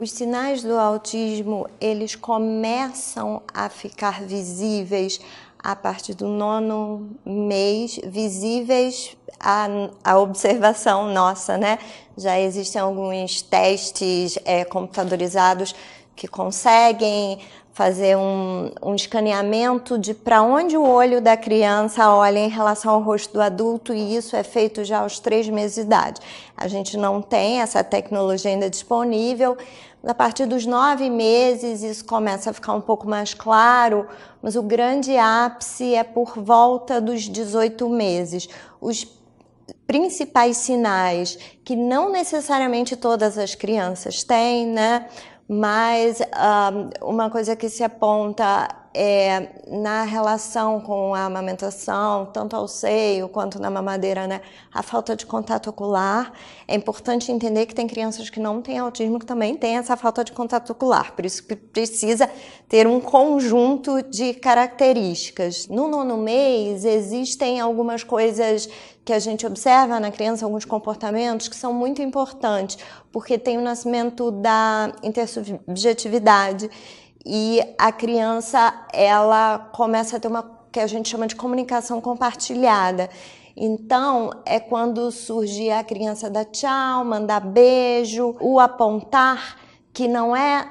Os sinais do autismo, eles começam a ficar visíveis a partir do 9º mês, visíveis à observação nossa, né? Já existem alguns testes computadorizados que conseguem fazer um escaneamento de para onde o olho da criança olha em relação ao rosto do adulto, e isso é feito já aos 3 meses de idade. A gente não tem essa tecnologia ainda disponível. A partir dos 9 meses isso começa a ficar um pouco mais claro, mas o grande ápice é por volta dos 18 meses. Os principais sinais que não necessariamente todas as crianças têm, né? Mas uma coisa que se aponta na relação com a amamentação, tanto ao seio quanto na mamadeira, né? A falta de contato ocular. É importante entender que tem crianças que não têm autismo que também têm essa falta de contato ocular, por isso que precisa ter um conjunto de características. No 9º mês existem algumas coisas que a gente observa na criança, alguns comportamentos que são muito importantes, porque tem o nascimento da intersubjetividade e a criança ela começa a ter uma que a gente chama de comunicação compartilhada. Então, é quando surge a criança dar tchau, mandar beijo, o apontar, que não é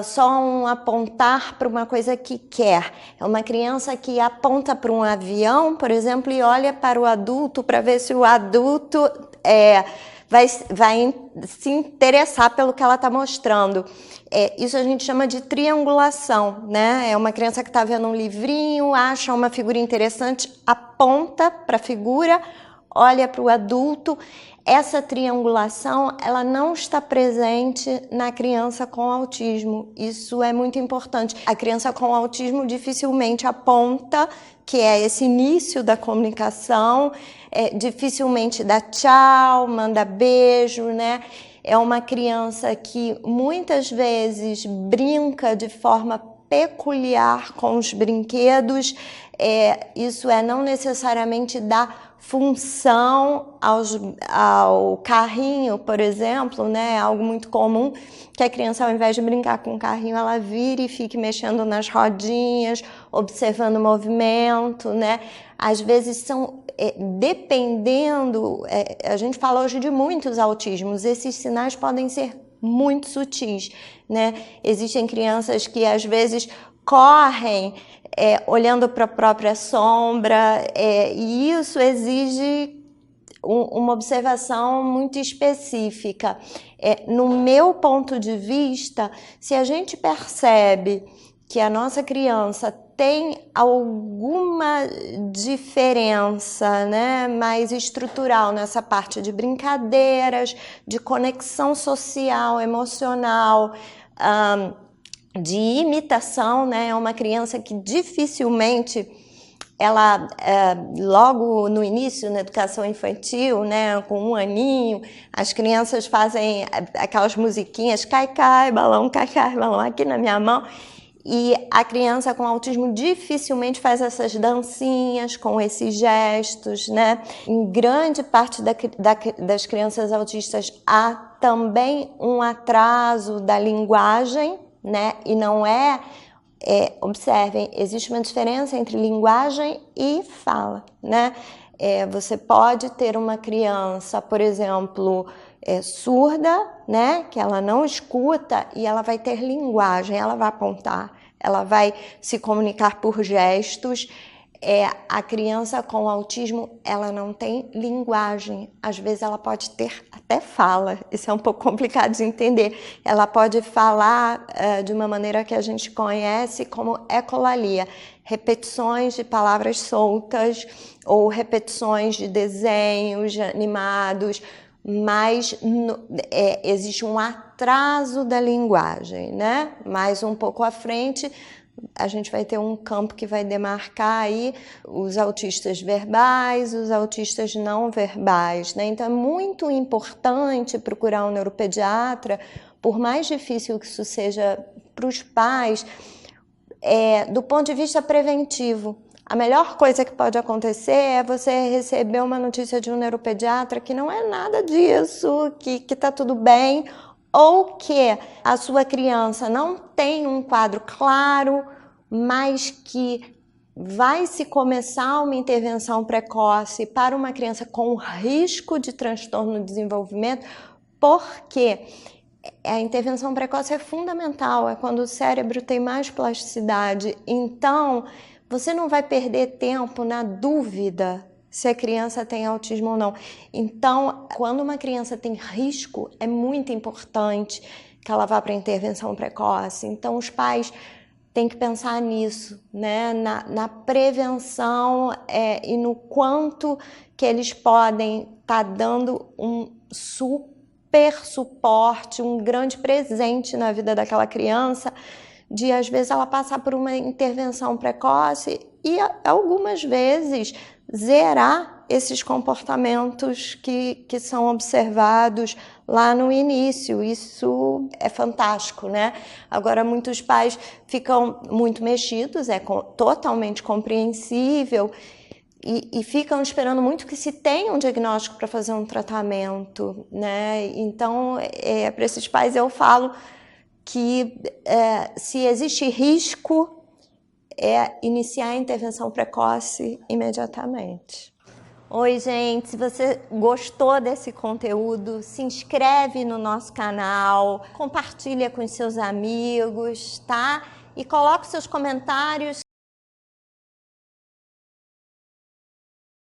só um apontar para uma coisa que quer. É uma criança que aponta para um avião, por exemplo, e olha para o adulto para ver se o adulto vai se interessar pelo que ela está mostrando. Isso a gente chama de triangulação, né? É uma criança que está vendo um livrinho, acha uma figura interessante, aponta para a figura, olha para o adulto. Essa triangulação, ela não está presente na criança com autismo. Isso é muito importante. A criança com autismo dificilmente aponta, que é esse início da comunicação, dificilmente dá tchau, manda beijo, né? É uma criança que muitas vezes brinca de forma peculiar com os brinquedos. Isso não necessariamente dá função ao carrinho, por exemplo, né? Algo muito comum, que a criança, ao invés de brincar com o carrinho, ela vire e fique mexendo nas rodinhas, observando o movimento, né? Às vezes são, dependendo, a gente fala hoje de muitos autismos, esses sinais podem ser muito sutis, né? Existem crianças que às vezes correm olhando para a própria sombra, e isso exige uma observação muito específica. No meu ponto de vista, se a gente percebe que a nossa criança tem alguma diferença, né, mais estrutural nessa parte de brincadeiras, de conexão social, emocional, de imitação, né? É uma criança que dificilmente ela, logo no início, na educação infantil, né, com 1 aninho, as crianças fazem aquelas musiquinhas, cai, balão, cai, balão, aqui na minha mão. E a criança com autismo dificilmente faz essas dancinhas com esses gestos, né? Em grande parte das crianças autistas há também um atraso da linguagem, né? E não observem, existe uma diferença entre linguagem e fala, né? Você pode ter uma criança, por exemplo, surda, né? Que ela não escuta e ela vai ter linguagem, ela vai apontar, ela vai se comunicar por gestos. A criança com autismo, ela não tem linguagem, às vezes ela pode ter até fala, isso é um pouco complicado de entender, ela pode falar de uma maneira que a gente conhece como ecolalia, repetições de palavras soltas ou repetições de desenhos animados, mas existe um atraso da linguagem, né? Mais um pouco à frente, a gente vai ter um campo que vai demarcar aí os autistas verbais, os autistas não verbais, né? Então é muito importante procurar um neuropediatra, por mais difícil que isso seja para os pais, do ponto de vista preventivo. A melhor coisa que pode acontecer é você receber uma notícia de um neuropediatra que não é nada disso, que está tudo bem, ou que a sua criança não tem um quadro claro, mas que vai se começar uma intervenção precoce para uma criança com risco de transtorno do desenvolvimento, porque a intervenção precoce é fundamental, é quando o cérebro tem mais plasticidade. Então, você não vai perder tempo na dúvida se a criança tem autismo ou não. Então, quando uma criança tem risco, é muito importante que ela vá para a intervenção precoce. Então, os pais têm que pensar nisso, né? Na prevenção e no quanto que eles podem estar dando um super suporte, um grande presente na vida daquela criança, de às vezes ela passar por uma intervenção precoce e algumas vezes zerar esses comportamentos que são observados lá no início. Isso é fantástico, né? Agora, muitos pais ficam muito mexidos, totalmente compreensível, e ficam esperando muito que se tenha um diagnóstico para fazer um tratamento, né? Então, para esses pais eu falo que se existe risco, iniciar a intervenção precoce imediatamente. Oi, gente, se você gostou desse conteúdo, se inscreve no nosso canal, compartilha com seus amigos, tá? E coloque seus comentários